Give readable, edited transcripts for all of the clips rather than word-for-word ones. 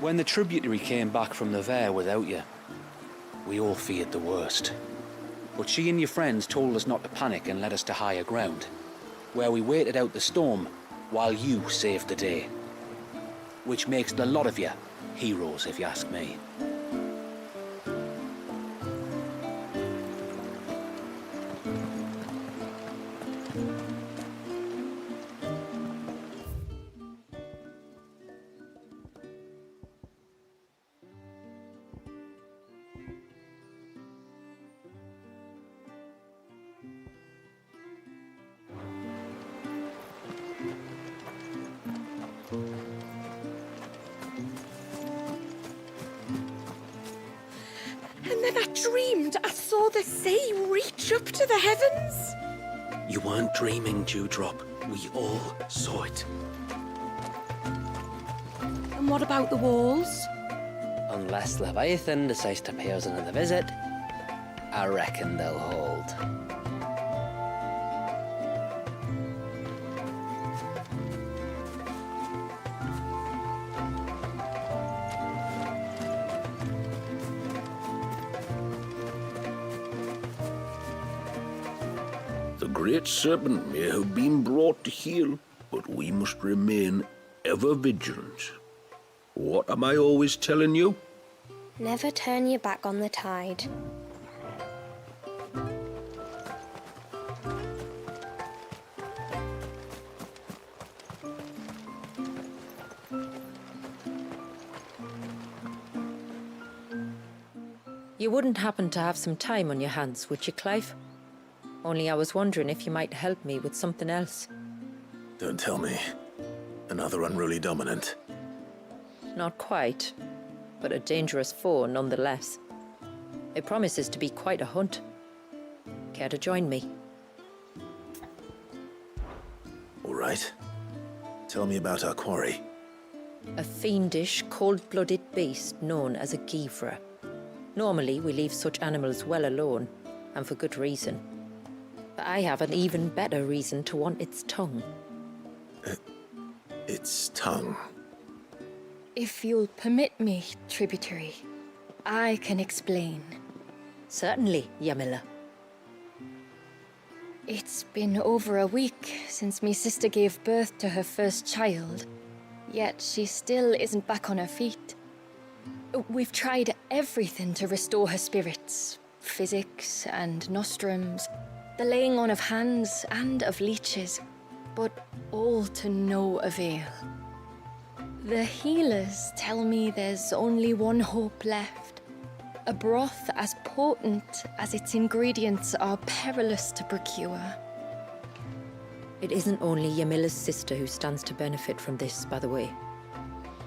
When the tributary came back from the Vare without you, we all feared the worst. But she and your friends told us not to panic and led us to higher ground, where we waited out the storm while you saved the day. Which makes the lot of you heroes, if you ask me. And then I dreamed I saw the sea reach up to the heavens. You weren't dreaming, Dewdrop. We all saw it. And what about the walls? Unless Leviathan decides to pay us another visit, I reckon they'll hold. The great serpent may have been brought to heel, but we must remain ever vigilant. What am I always telling you? Never turn your back on the tide. You wouldn't happen to have some time on your hands, would you, Clive? Only I was wondering if you might help me with something else. Don't tell me. Another unruly dominant. Not quite, but a dangerous foe nonetheless. It promises to be quite a hunt. Care to join me? All right. Tell me about our quarry. A fiendish, cold-blooded beast known as a Givra. Normally, we leave such animals well alone, and for good reason. But I have an even better reason to want its tongue. Its tongue. If you'll permit me, tributary, I can explain. Certainly, Yamila. It's been over a week since me sister gave birth to her first child, yet she still isn't back on her feet. We've tried everything to restore her spirits. Physics and nostrums, the laying on of hands and of leeches, but all to no avail. The healers tell me there's only one hope left. A broth as potent as its ingredients are perilous to procure. It isn't only Yamila's sister who stands to benefit from this, by the way.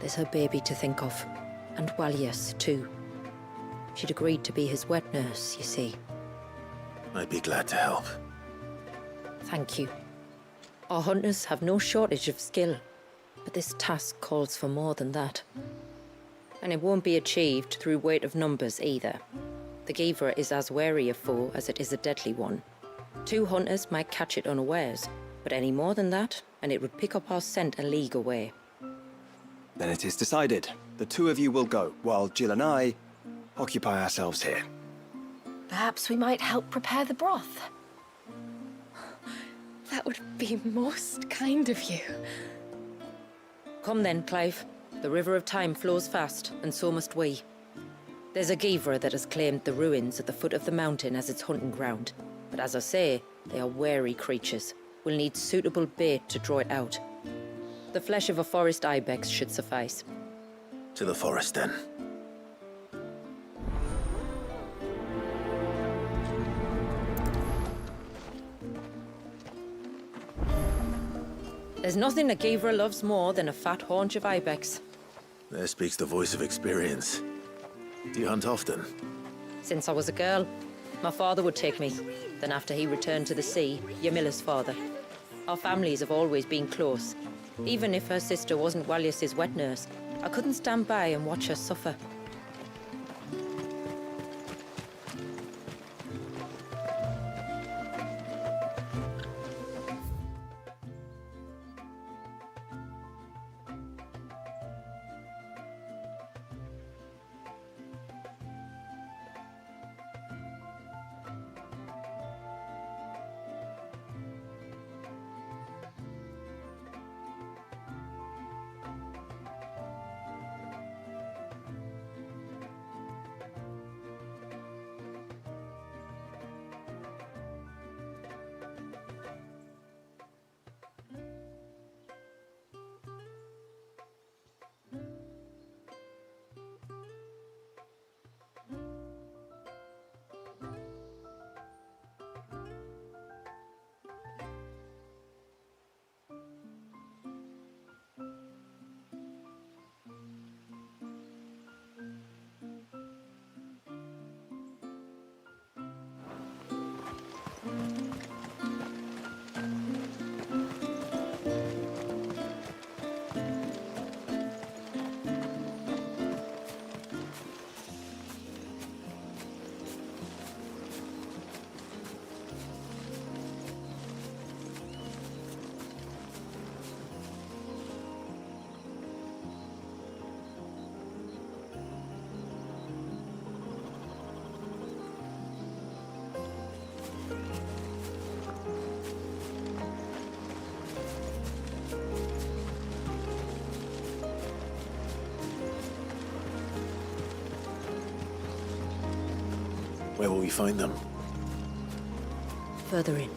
There's her baby to think of, and Walias, too. She'd agreed to be his wet nurse, you see. I'd be glad to help. Thank you. Our hunters have no shortage of skill, but this task calls for more than that. And it won't be achieved through weight of numbers either. The Givra is as wary a foe as it is a deadly one. 2 hunters might catch it unawares, but any more than that, and it would pick up our scent a league away. Then it is decided. The 2 of you will go, while Jill and I occupy ourselves here. Perhaps we might help prepare the broth. That would be most kind of you. Come then, Clive. The river of time flows fast, and so must we. There's a Givra that has claimed the ruins at the foot of the mountain as its hunting ground. But as I say, they are wary creatures. We'll need suitable bait to draw it out. The flesh of a forest ibex should suffice. To the forest, then. There's nothing a Givra loves more than a fat haunch of ibex. There speaks the voice of experience. Do you hunt often? Since I was a girl, my father would take me. Then after he returned to the sea, Yamila's father. Our families have always been close. Even if her sister wasn't Walias's wet nurse, I couldn't stand by and watch her suffer. Where will we find them? Further in.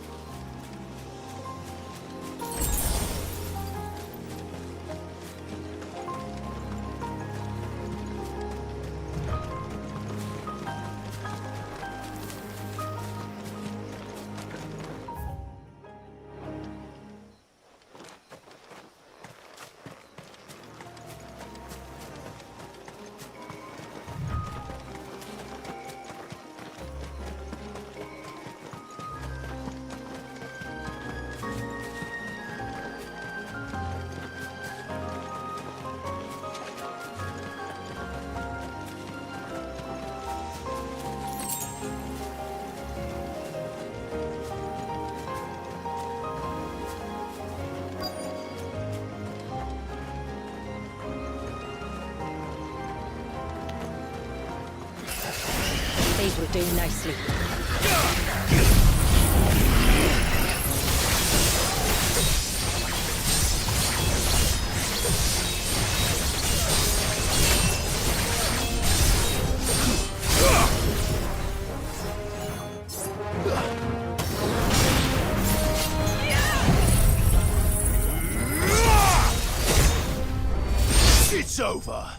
These will do nicely. It's over!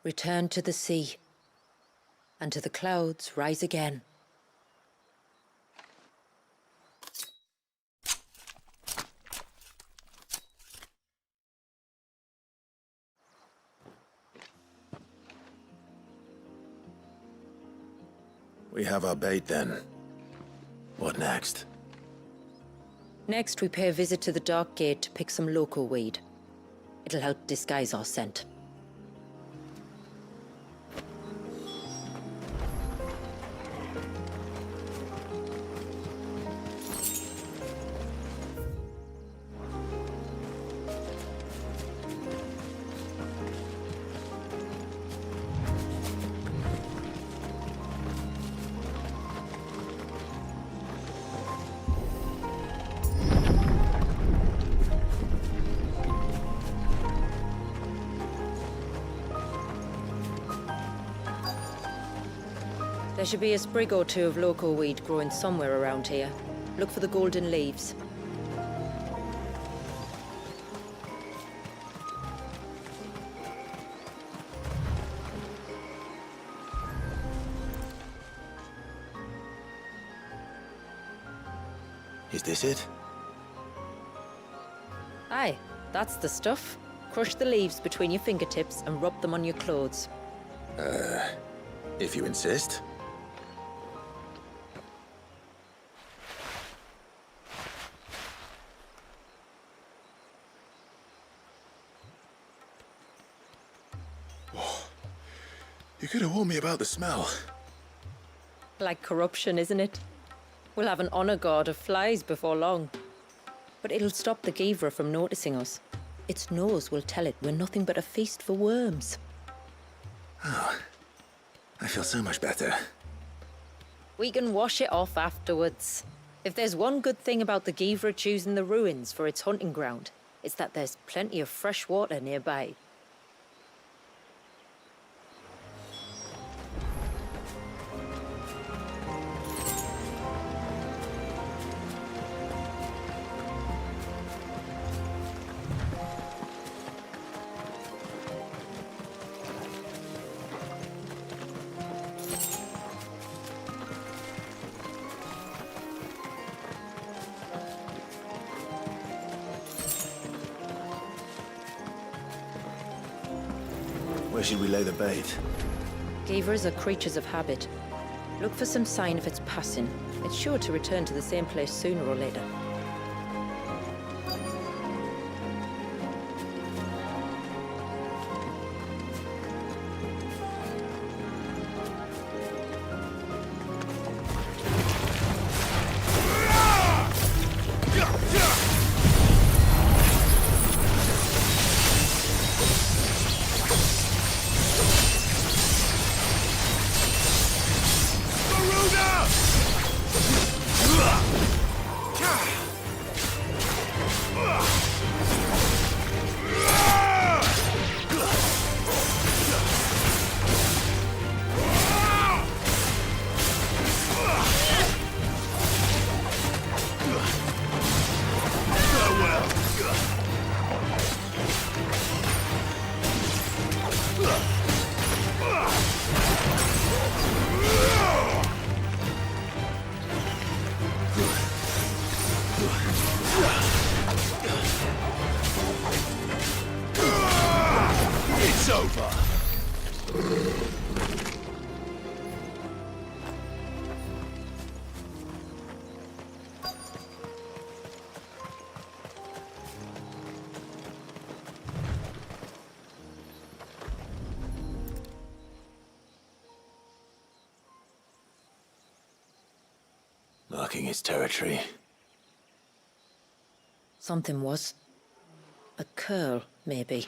Return to the sea, and to the clouds rise again. We have our bait then. What next? Next, we pay a visit to the Dark Gate to pick some local weed. It'll help disguise our scent. There should be a sprig or two of local weed growing somewhere around here. Look for the golden leaves. Is this it? Aye, that's the stuff. Crush the leaves between your fingertips and rub them on your clothes. If you insist. You could have warned me about the smell. Like corruption, isn't it? We'll have an honor guard of flies before long. But it'll stop the Givra from noticing us. Its nose will tell it we're nothing but a feast for worms. Oh, I feel so much better. We can wash it off afterwards. If there's one good thing about the Givra choosing the ruins for its hunting ground, it's that there's plenty of fresh water nearby. Where should we lay the bait? Givras are creatures of habit. Look for some sign of its passing. It's sure to return to the same place sooner or later. Marking his territory. Something was. A curl, maybe.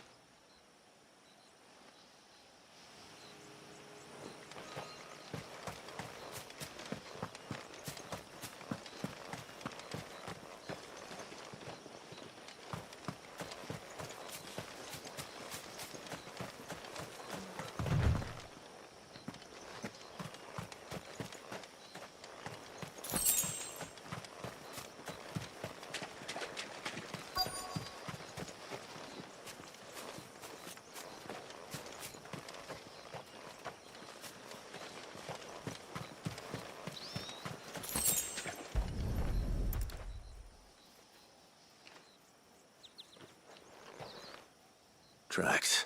Tracks.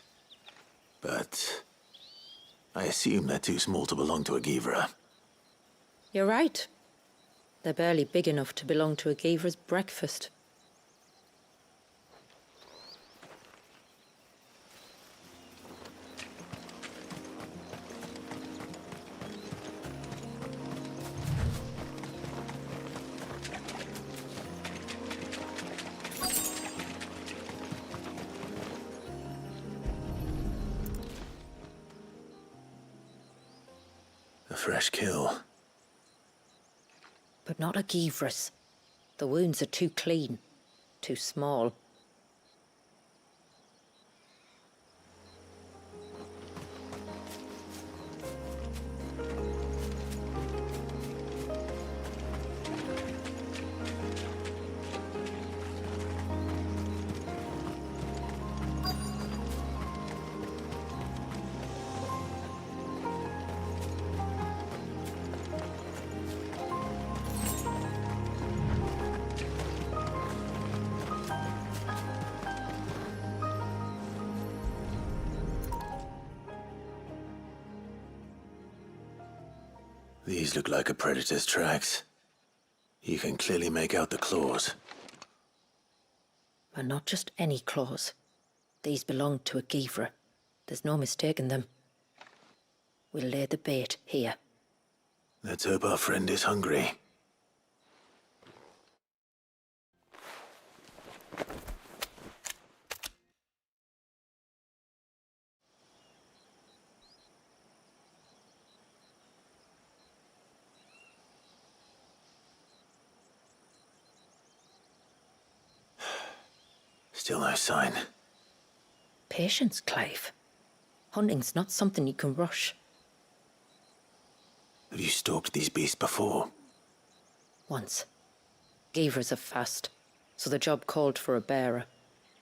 But I assume they're too small to belong to a Givra. You're right. They're barely big enough to belong to a Givra's breakfast. A fresh kill. But not a Givra's. The wounds are too clean, too small. These look like a predator's tracks. You can clearly make out the claws. And not just any claws. These belong to a Givra. There's no mistaking them. We'll lay the bait here. Let's hope our friend is hungry. Still no sign. Patience, Clive. Hunting's not something you can rush. Have you stalked these beasts before? Once. Givras are fast, so the job called for a bearer.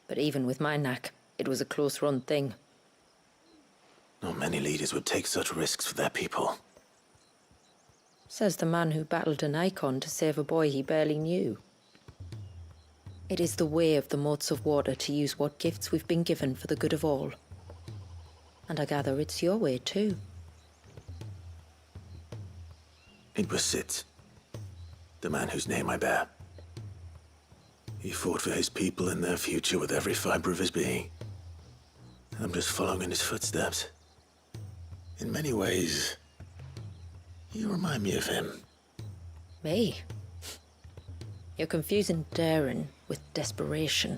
But even with my knack, it was a close-run thing. Not many leaders would take such risks for their people. Says the man who battled an icon to save a boy he barely knew. It is the way of the moats of water to use what gifts we've been given for the good of all. And I gather it's your way too. It was Sid, the man whose name I bear. He fought for his people and their future with every fiber of his being. I'm just following in his footsteps. In many ways, you remind me of him. Me? You're confusing daring with desperation.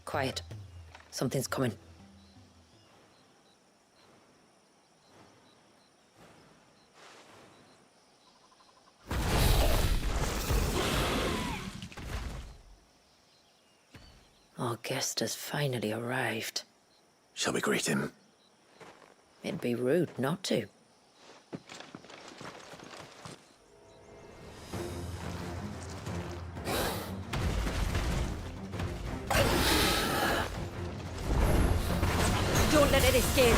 Quiet. Something's coming. Our guest has finally arrived. Shall we greet him? It'd be rude not to. Don't let it escape.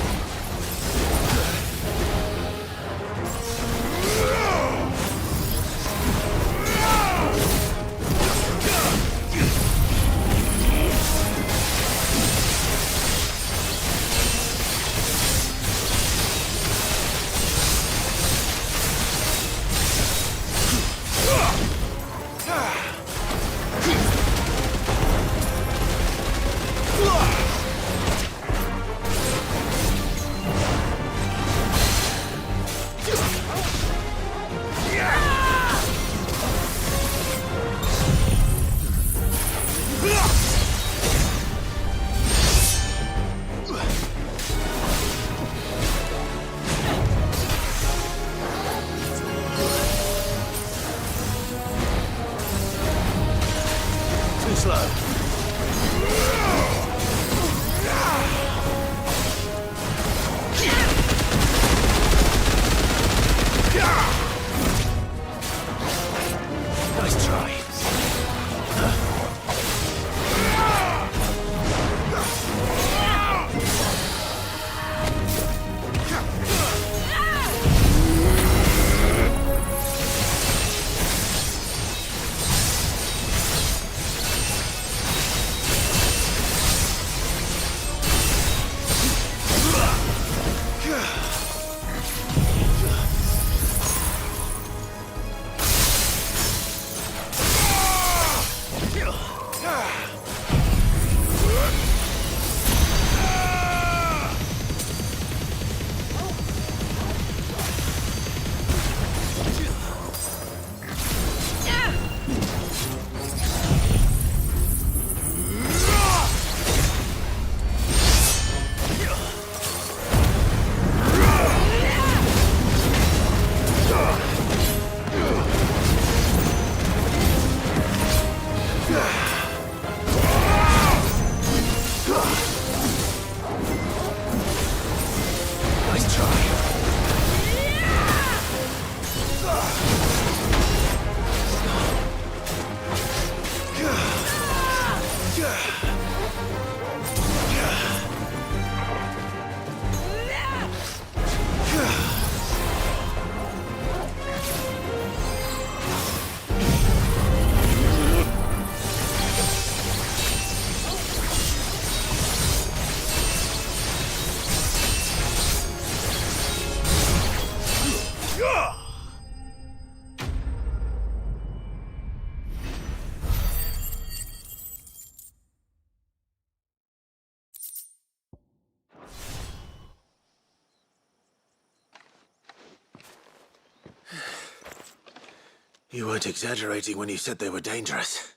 You weren't exaggerating when you said they were dangerous.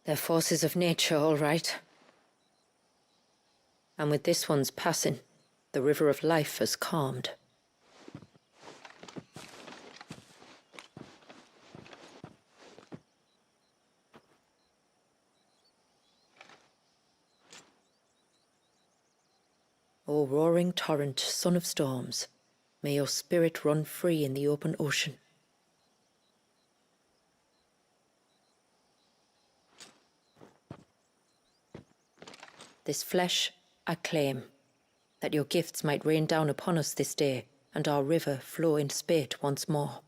They're forces of nature, all right. And with this one's passing, the river of life has calmed. O roaring torrent, son of storms, may your spirit run free in the open ocean. This flesh I claim, that your gifts might rain down upon us this day, and our river flow in spate once more.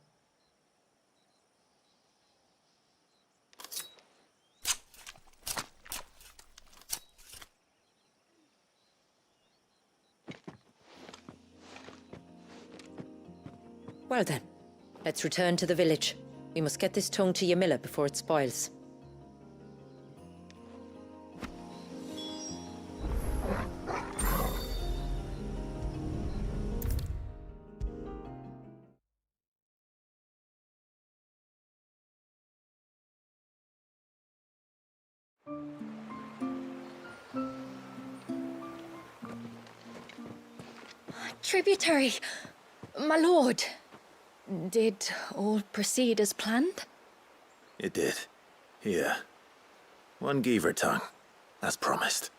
Well then, let's return to the village. We must get this tongue to Ymilla before it spoils. Tributary, my lord. Did all proceed as planned? It did. Here. One Geaver tongue, as promised.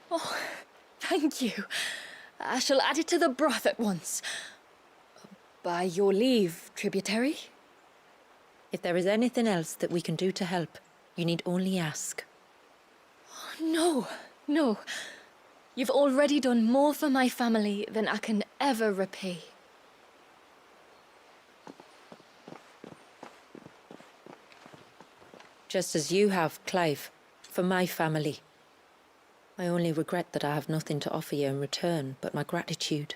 Oh, thank you. I shall add it to the broth at once. By your leave, tributary. If there is anything else that we can do to help, you need only ask. No, no. You've already done more for my family than I can ever repay. Just as you have, Clive, for my family. I only regret that I have nothing to offer you in return but my gratitude.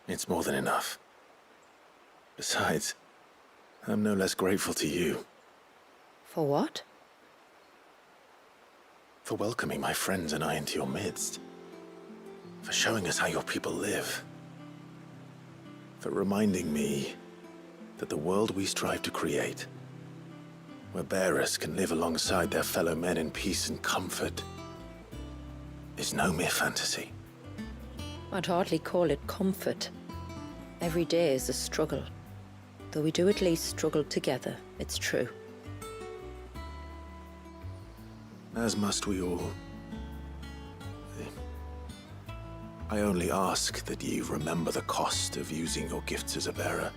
It's more than enough. Besides, I'm no less grateful to you. For what? For welcoming my friends and I into your midst. For showing us how your people live. For reminding me that the world we strive to create, where bearers can live alongside their fellow men in peace and comfort, is no mere fantasy. I'd hardly call it comfort. Every day is a struggle. Though we do at least struggle together, it's true. As must we all. I only ask that you remember the cost of using your gifts as a bearer.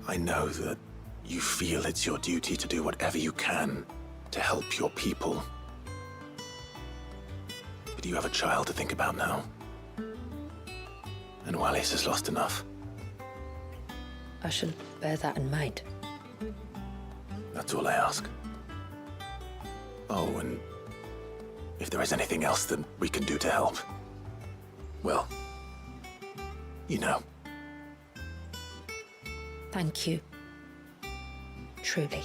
I know that you feel it's your duty to do whatever you can to help your people. But you have a child to think about now. And Wallis has lost enough. I shall bear that in mind. That's all I ask. Oh, and if there is anything else that we can do to help, well, you know. Thank you. Truly.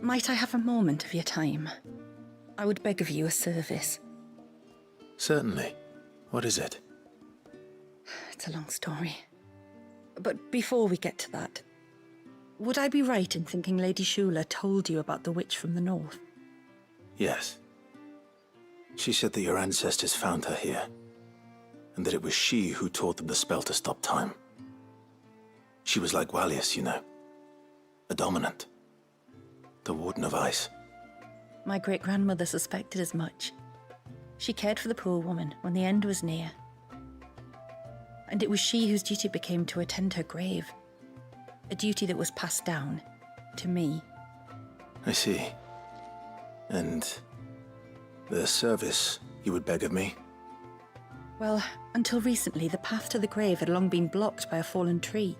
Might I have a moment of your time? I would beg of you a service. Certainly. What is it? It's a long story. But before we get to that, would I be right in thinking Lady Shula told you about the witch from the north? Yes. She said that your ancestors found her here, and that it was she who taught them the spell to stop time. She was like Wallius, you know. A dominant. The Warden of Ice. My great-grandmother suspected as much. She cared for the poor woman when the end was near. And it was she whose duty became to attend her grave. A duty that was passed down to me. I see. And the service you would beg of me? Well, until recently, the path to the grave had long been blocked by a fallen tree.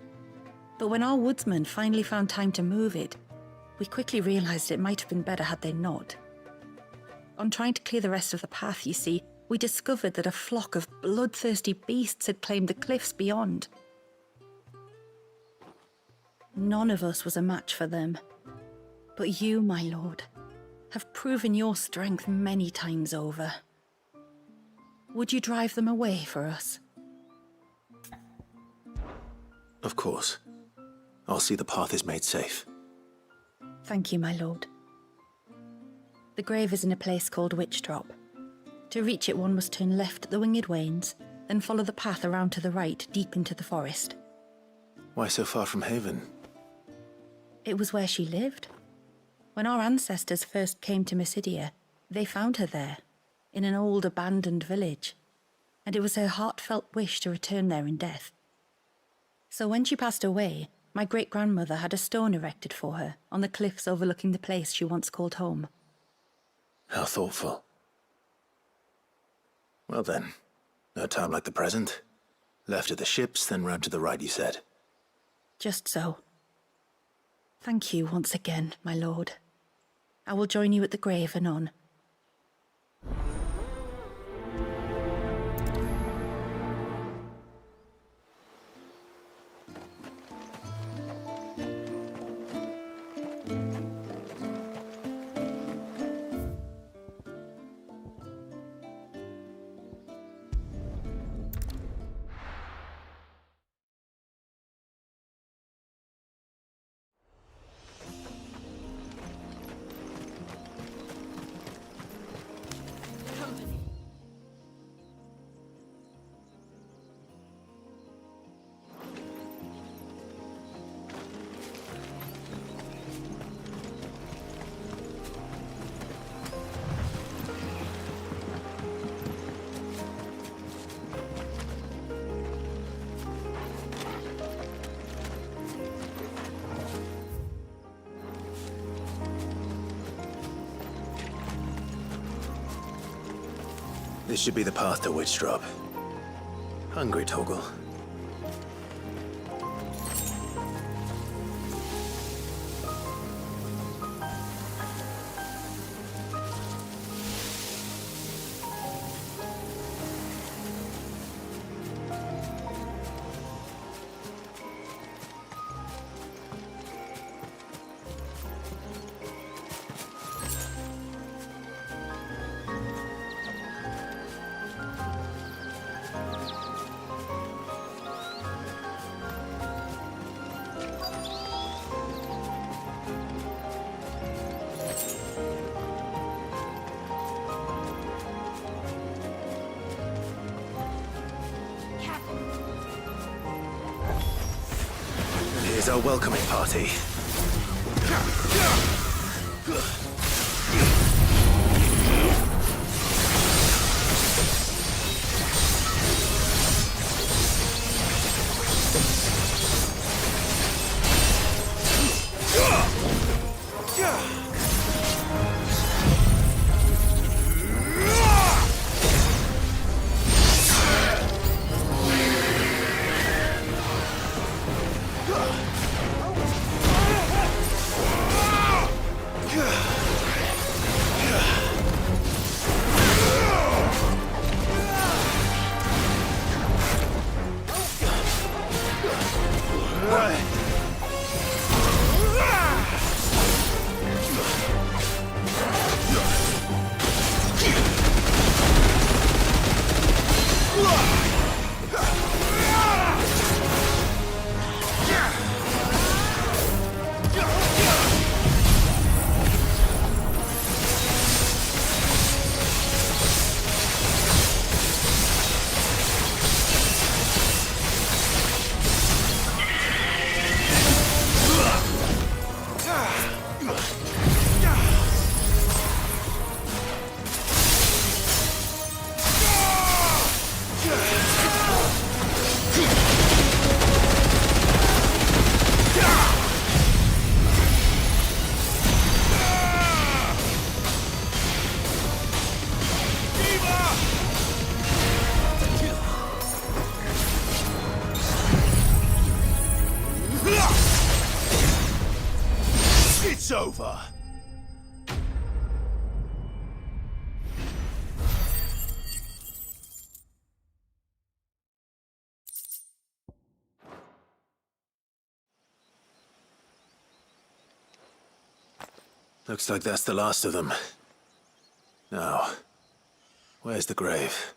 But when our woodsmen finally found time to move it, we quickly realized it might have been better had they not. On trying to clear the rest of the path, you see, we discovered that a flock of bloodthirsty beasts had claimed the cliffs beyond. None of us was a match for them. But you, my lord, have proven your strength many times over. Would you drive them away for us? Of course. I'll see the path is made safe. Thank you, my lord. The grave is in a place called Witch Drop. To reach it, one must turn left at the Winged Wains, then follow the path around to the right, deep into the forest. Why so far from Haven? It was where she lived. When our ancestors first came to Mysidia, they found her there, in an old abandoned village, and it was her heartfelt wish to return there in death. So when she passed away, my great-grandmother had a stone erected for her on the cliffs overlooking the place she once called home. How thoughtful. Well then, no time like the present. Left at the ships, then round to the right, you said. Just so. Thank you once again, my lord. I will join you at the grave anon. This should be the path to Witch Drop. Hungry, Toggle? Here's our welcoming party. Looks like that's the last of them. Now, where's the grave?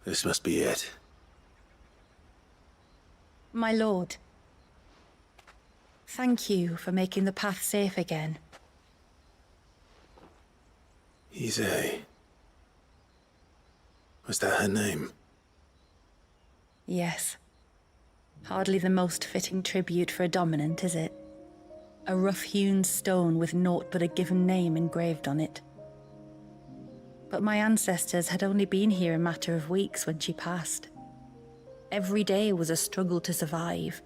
This must be it. My lord, thank you for making the path safe again. XVI. Was that her name? Yes. Hardly the most fitting tribute for a dominant, is it? A rough-hewn stone with naught but a given name engraved on it. But my ancestors had only been here a matter of weeks when she passed. Every day was a struggle to survive.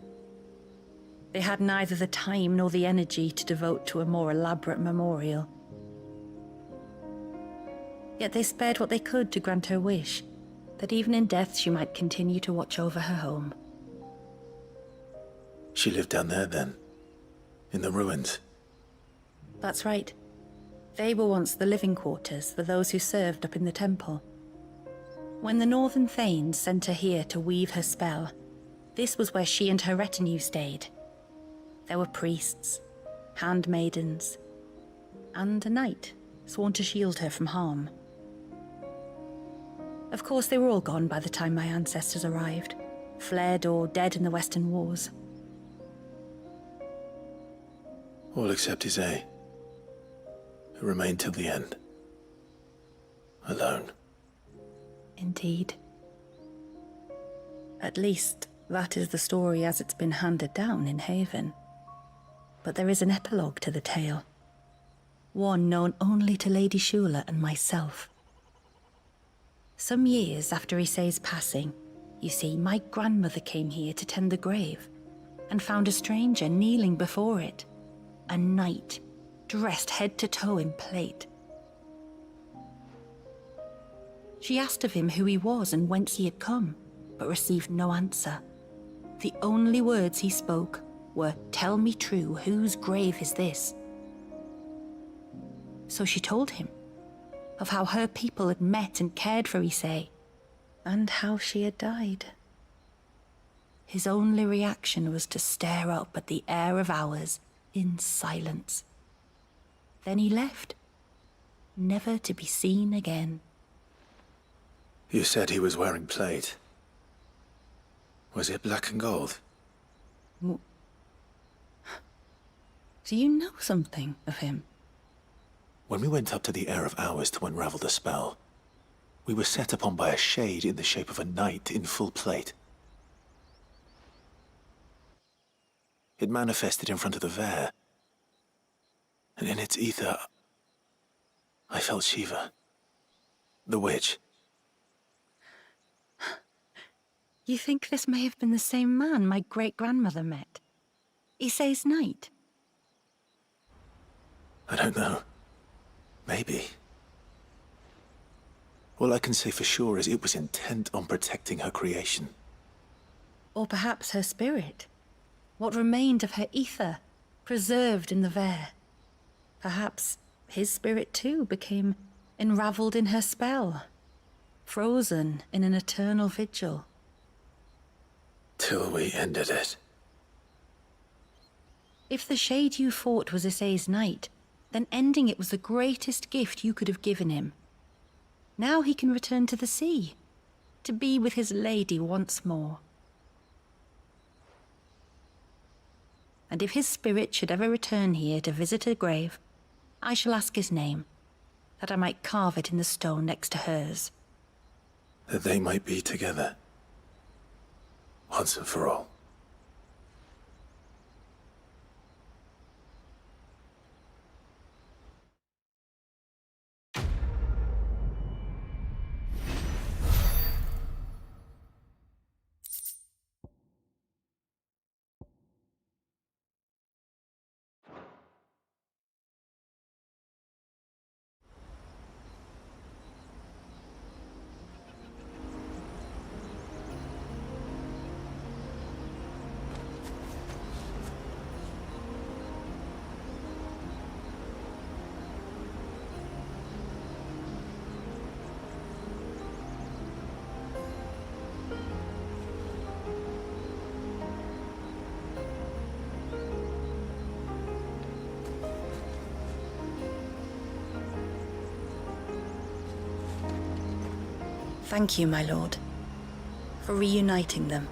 They had neither the time nor the energy to devote to a more elaborate memorial. Yet they spared what they could to grant her wish, that even in death she might continue to watch over her home. She lived down there then? In the ruins? That's right. They were once the living quarters for those who served up in the temple. When the Northern Thanes sent her here to weave her spell, this was where she and her retinue stayed. There were priests, handmaidens, and a knight sworn to shield her from harm. Of course, they were all gone by the time my ancestors arrived, fled or dead in the Western Wars. All except XVI, who remained till the end. Alone. Indeed. At least, that is the story as it's been handed down in Haven. But there is an epilogue to the tale. One known only to Lady Shula and myself. Some years after XVI's passing, you see, my grandmother came here to tend the grave, and found a stranger kneeling before it. A knight, dressed head to toe in plate. She asked of him who he was and whence he had come, but received no answer. The only words he spoke were, "Tell me true, whose grave is this?" So she told him of how her people had met and cared for XVII, and how she had died. His only reaction was to stare up at the air of hours in silence. Then he left, never to be seen again. You said he was wearing plate. Was it black and gold? Do you know something of him? When we went up to the Air of Hours to unravel the spell, we were set upon by a shade in the shape of a knight in full plate. It manifested in front of the Vare, and in its ether, I felt Shiva, the witch. You think this may have been the same man my great-grandmother met? XVI's knight? I don't know. Maybe. All I can say for sure is it was intent on protecting her creation. Or perhaps her spirit? What remained of her ether, preserved in the Vare? Perhaps his spirit too became enraveled in her spell, frozen in an eternal vigil. Till we ended it. If the shade you fought was XVI's knight, then ending it was the greatest gift you could have given him. Now he can return to the sea, to be with his lady once more. And if his spirit should ever return here to visit her grave, I shall ask his name, that I might carve it in the stone next to hers. That they might be together, once and for all. Thank you, my lord, for reuniting them.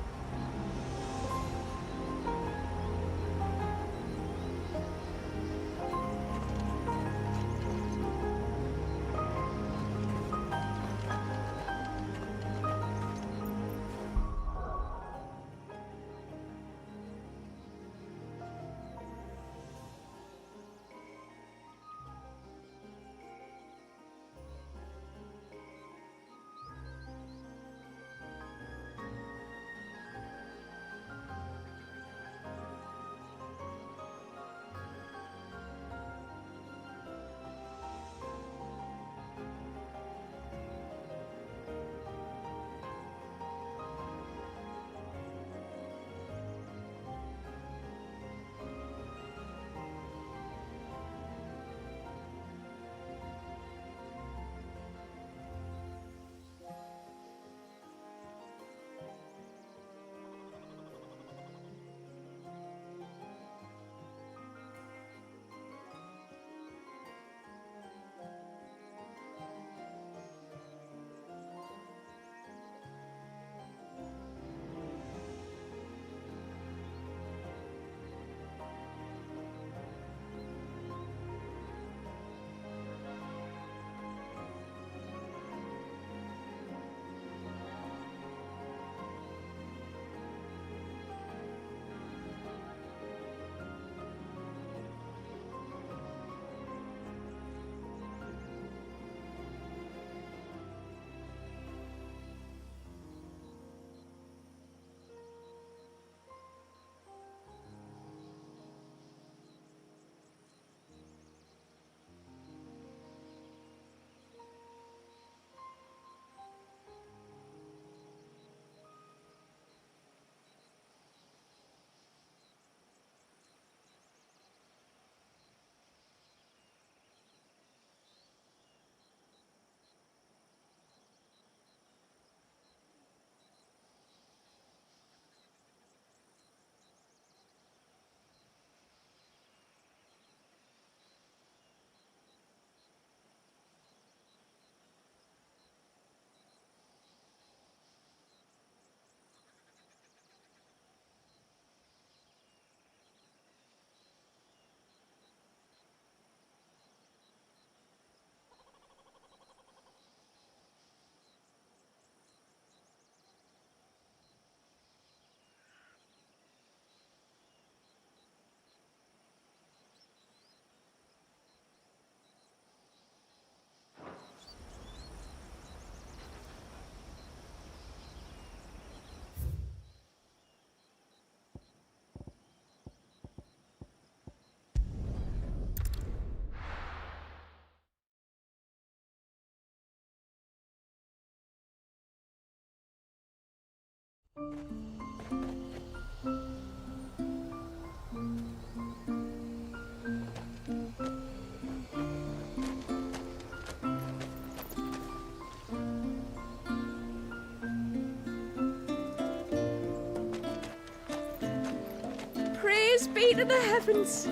Praise be to the heavens!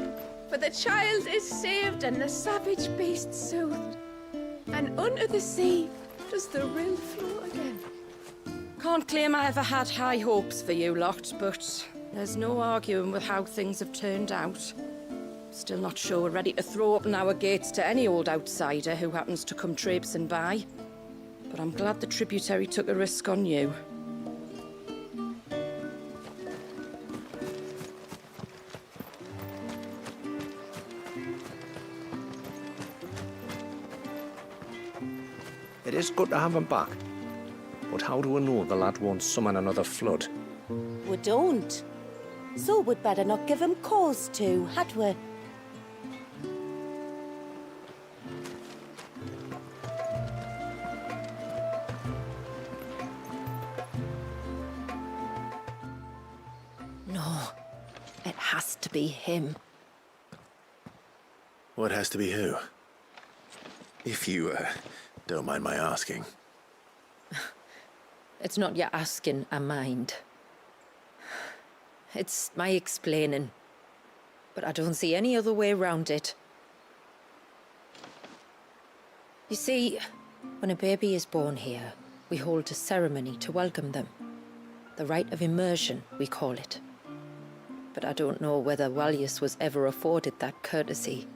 For the child is saved and the savage beast soothed, and unto the sea does the rill flow again. Can't claim I ever had high hopes for you lot, but there's no arguing with how things have turned out. Still not sure we're ready to throw open our gates to any old outsider who happens to come traipsing by. But I'm glad the tributary took a risk on you. It is good to have him back. But how do we know the lad won't summon another flood? We don't. So we'd better not give him cause to, had we? No, it has to be him. What has to be who? If you, don't mind my asking. It's not your asking I mind. It's my explaining. But I don't see any other way around it. You see, when a baby is born here, we hold a ceremony to welcome them. The rite of immersion, we call it. But I don't know whether Wallius was ever afforded that courtesy.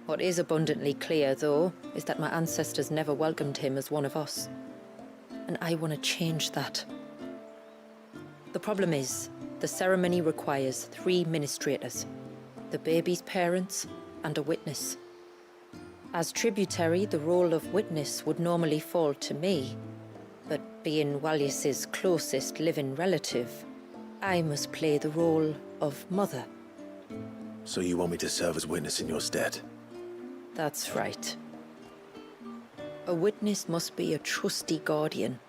What is abundantly clear, though, is that my ancestors never welcomed him as one of us. And I want to change that. The problem is, the ceremony requires 3 ministrators, the baby's parents and a witness. As tributary, the role of witness would normally fall to me, but being Wallius's closest living relative, I must play the role of mother. So you want me to serve as witness in your stead? That's right. A witness must be a trusty guardian,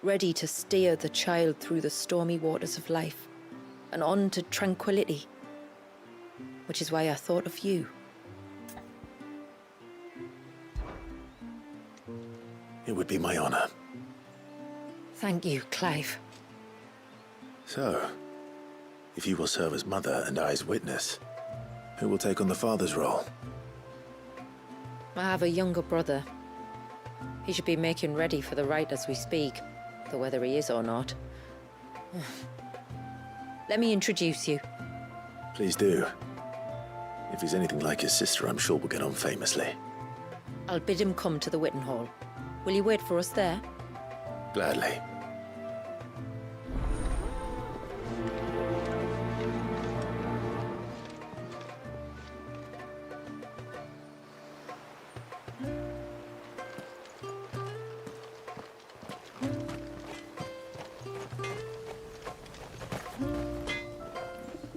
ready to steer the child through the stormy waters of life and on to tranquility. Which is why I thought of you. It would be my honor. Thank you, Clive. So, if you will serve as mother and I as witness, who will take on the father's role? I have a younger brother. He should be making ready for the rite as we speak, though whether he is or not. Let me introduce you. Please do. If he's anything like his sister, I'm sure we'll get on famously. I'll bid him come to the Witten Hall. Will you wait for us there? Gladly.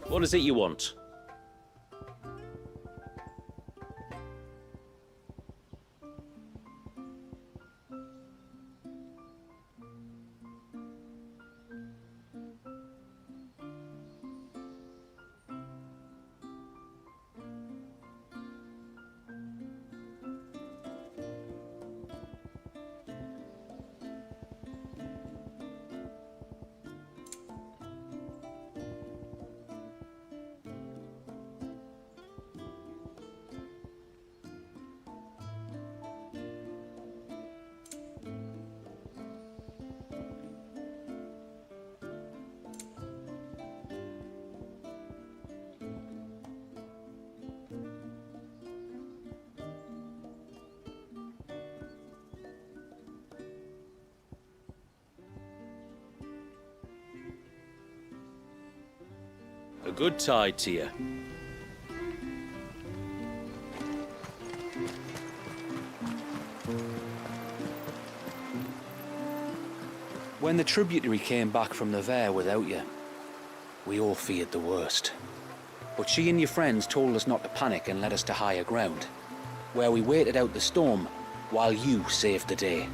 What is it you want? A good tide to you. When the tributary came back from the Vare without you, we all feared the worst. But she and your friends told us not to panic and led us to higher ground, where we waited out the storm while you saved the day.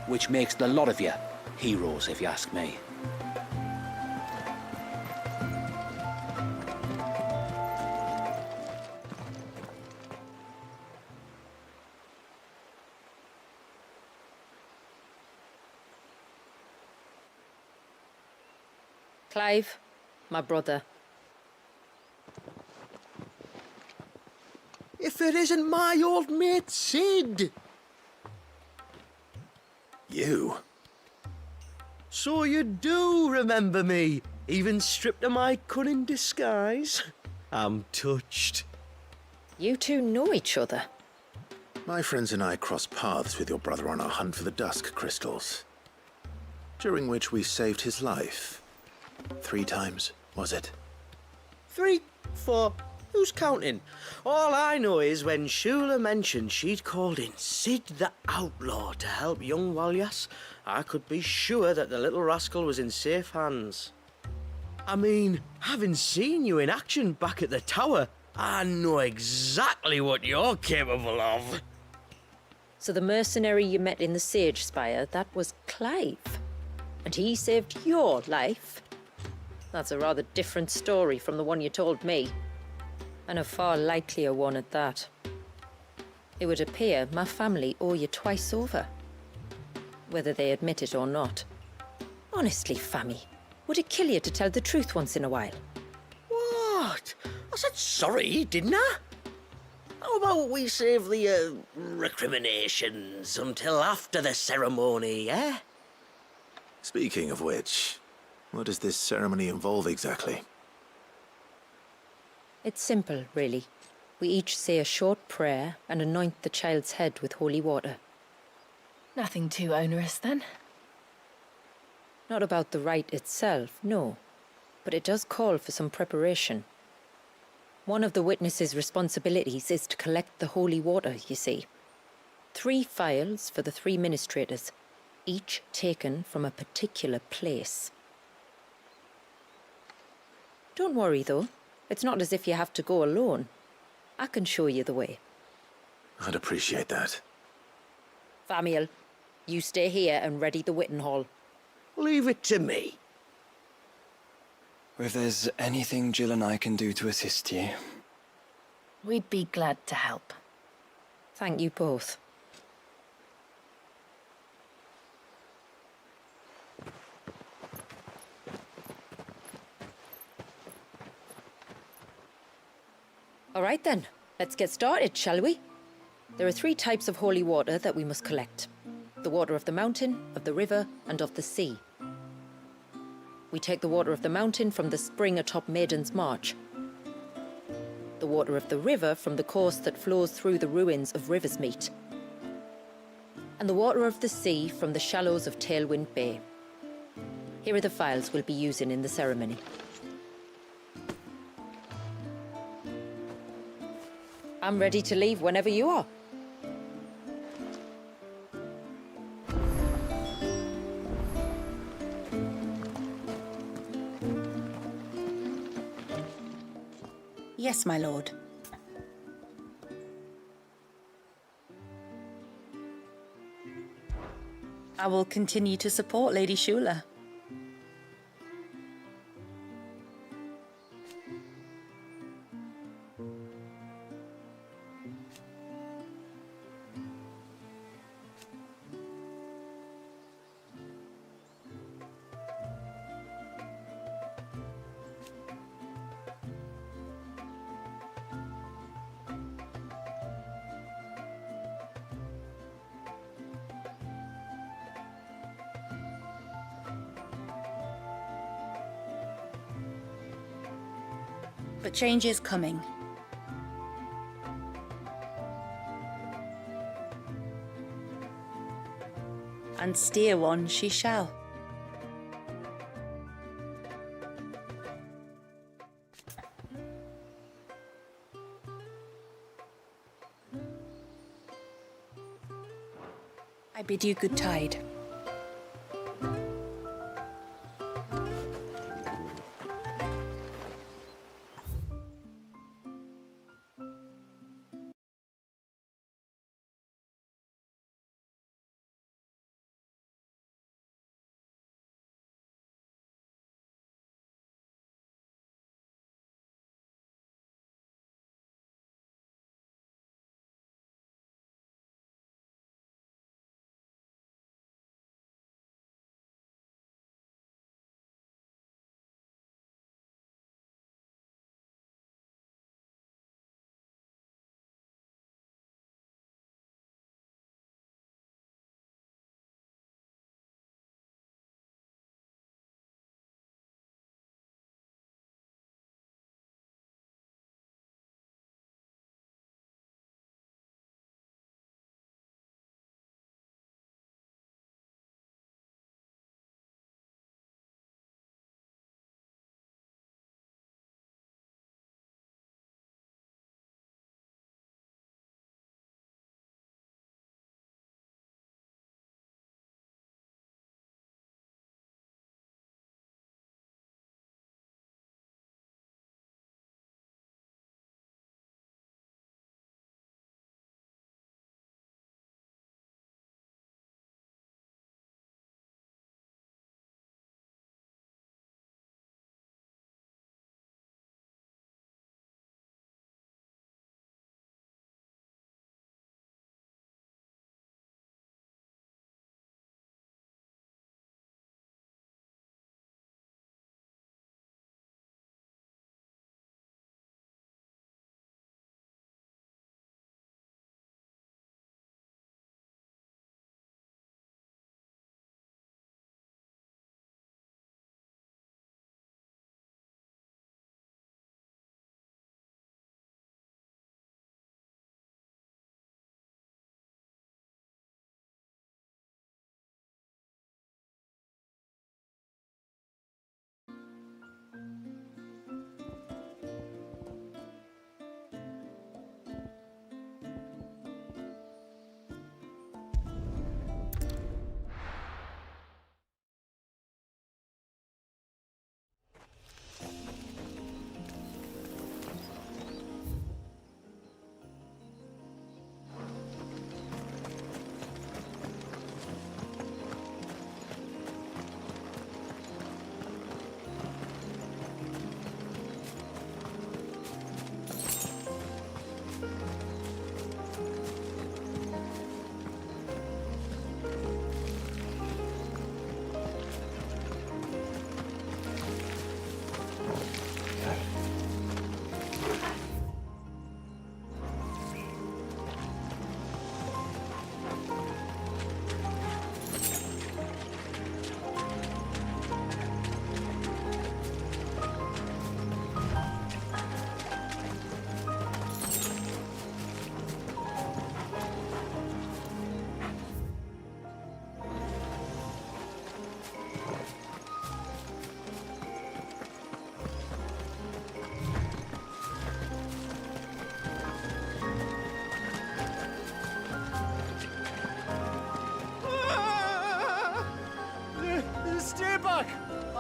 Which makes the lot of you heroes, if you ask me. Clive, my brother. it isn't my old mate Sid? You? So you do remember me, even stripped of my cunning disguise? I'm touched. You two know each other. My friends and I crossed paths with your brother on our hunt for the dusk crystals, during which we saved his life. 3 times, was it? 3, 4, who's counting? All I know is when Shula mentioned she'd called in Sid the Outlaw to help young Walyas, I could be sure that the little rascal was in safe hands. I mean, having seen you in action back at the tower, I know exactly what you're capable of. So the mercenary you met in the Sage Spire, that was Clive. And he saved your life? That's a rather different story from the one you told me. And a far likelier one at that. It would appear my family owe you twice over. Whether they admit it or not. Honestly, Fammy, would it kill you to tell the truth once in a while? What? I said sorry, didn't I? How about we save the, recriminations until after the ceremony, eh? Speaking of which, what does this ceremony involve exactly? It's simple, really. We each say a short prayer and anoint the child's head with holy water. Nothing too onerous, then. Not about the rite itself, no. But it does call for some preparation. One of the witness's responsibilities is to collect the holy water, you see. 3 phials for the 3 ministrators, each taken from a particular place. Don't worry, though. It's not as if you have to go alone. I can show you the way. I'd appreciate that. Famiel, you stay here and ready the Witten Hall. Leave it to me. If there's anything Jill and I can do to assist you... We'd be glad to help. Thank you both. All right then, let's get started, shall we? There are 3 types of holy water that we must collect. The water of the mountain, of the river, and of the sea. We take the water of the mountain from the spring atop Maiden's March. The water of the river from the course that flows through the ruins of Riversmeet. And the water of the sea from the shallows of Tailwind Bay. Here are the phials we'll be using in the ceremony. I'm ready to leave whenever you are. Yes, my lord. I will continue to support Lady Shula. But change is coming. And steer one she shall. I bid you good tide.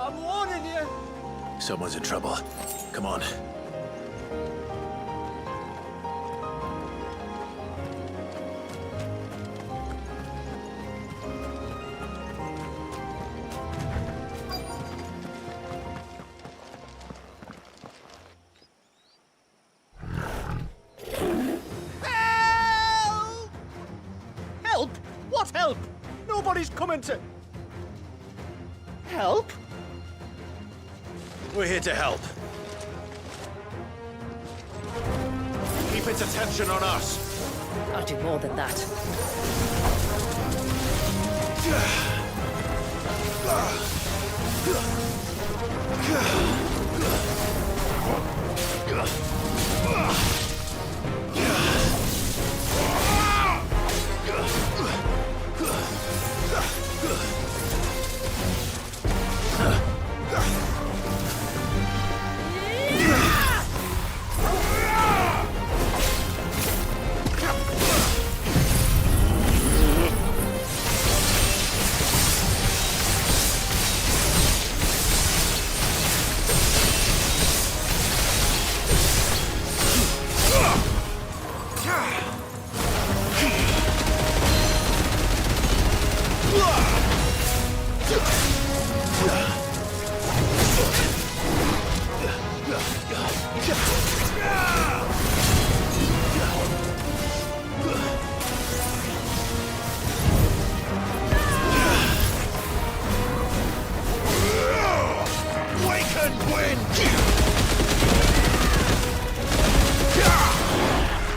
I'm warning you. Someone's in trouble. Come on. Help! What help? Nobody's coming to... Help? We're here to help. Keep its attention on us. I'll do more than that.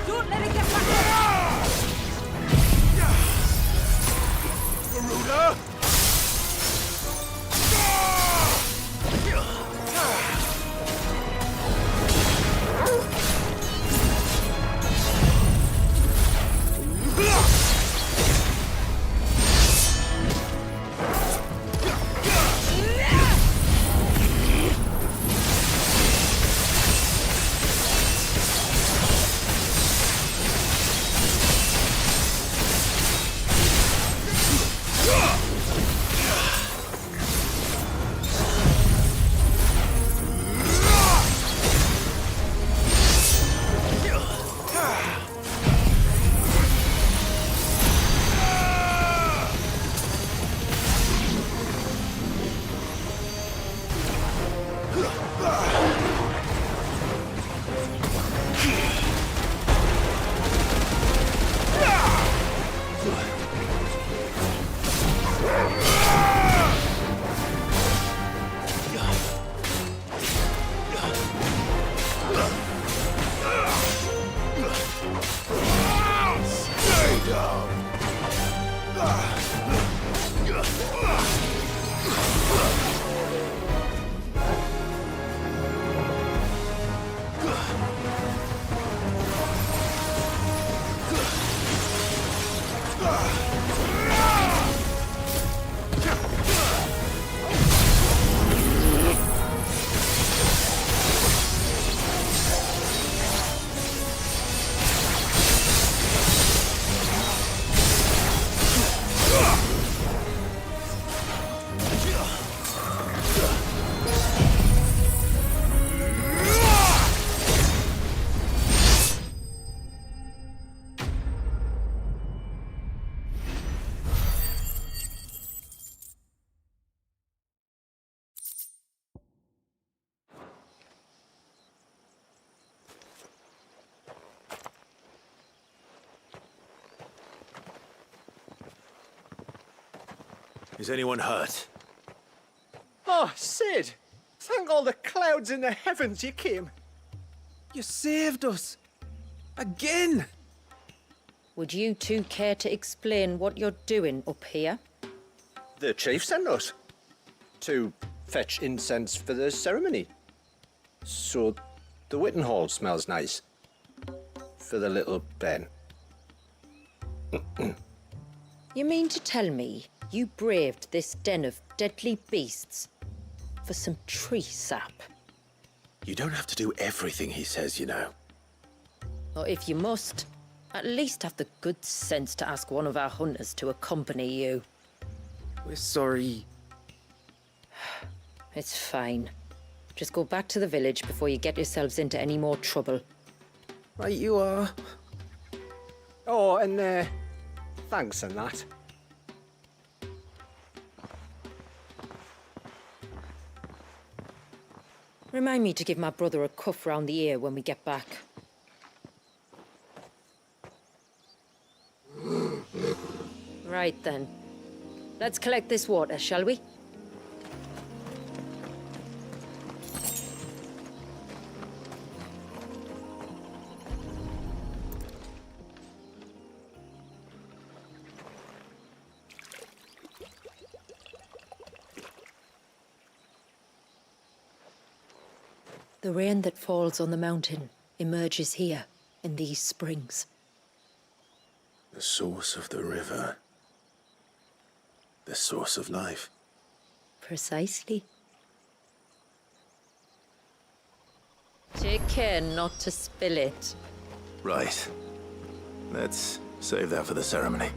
Don't let it get back! Garuda! Is anyone hurt? Oh, Sid! Thank all the clouds in the heavens you came. You saved us. Again! Would you two care to explain what you're doing up here? The chief sent us to fetch incense for the ceremony. So the Witten Hall smells nice for the little Ben. You mean to tell me you braved this den of deadly beasts for some tree sap? You don't have to do everything he says, you know. Or if you must, at least have the good sense to ask one of our hunters to accompany you. We're sorry. It's fine. Just go back to the village before you get yourselves into any more trouble. Right you are. Oh, and thanks and that. Remind me to give my brother a cuff round the ear when we get back. Right then. Let's collect this water, shall we? The rain that falls on the mountain emerges here, in these springs. The source of the river. The source of life. Precisely. Take care not to spill it. Right. Let's save that for the ceremony.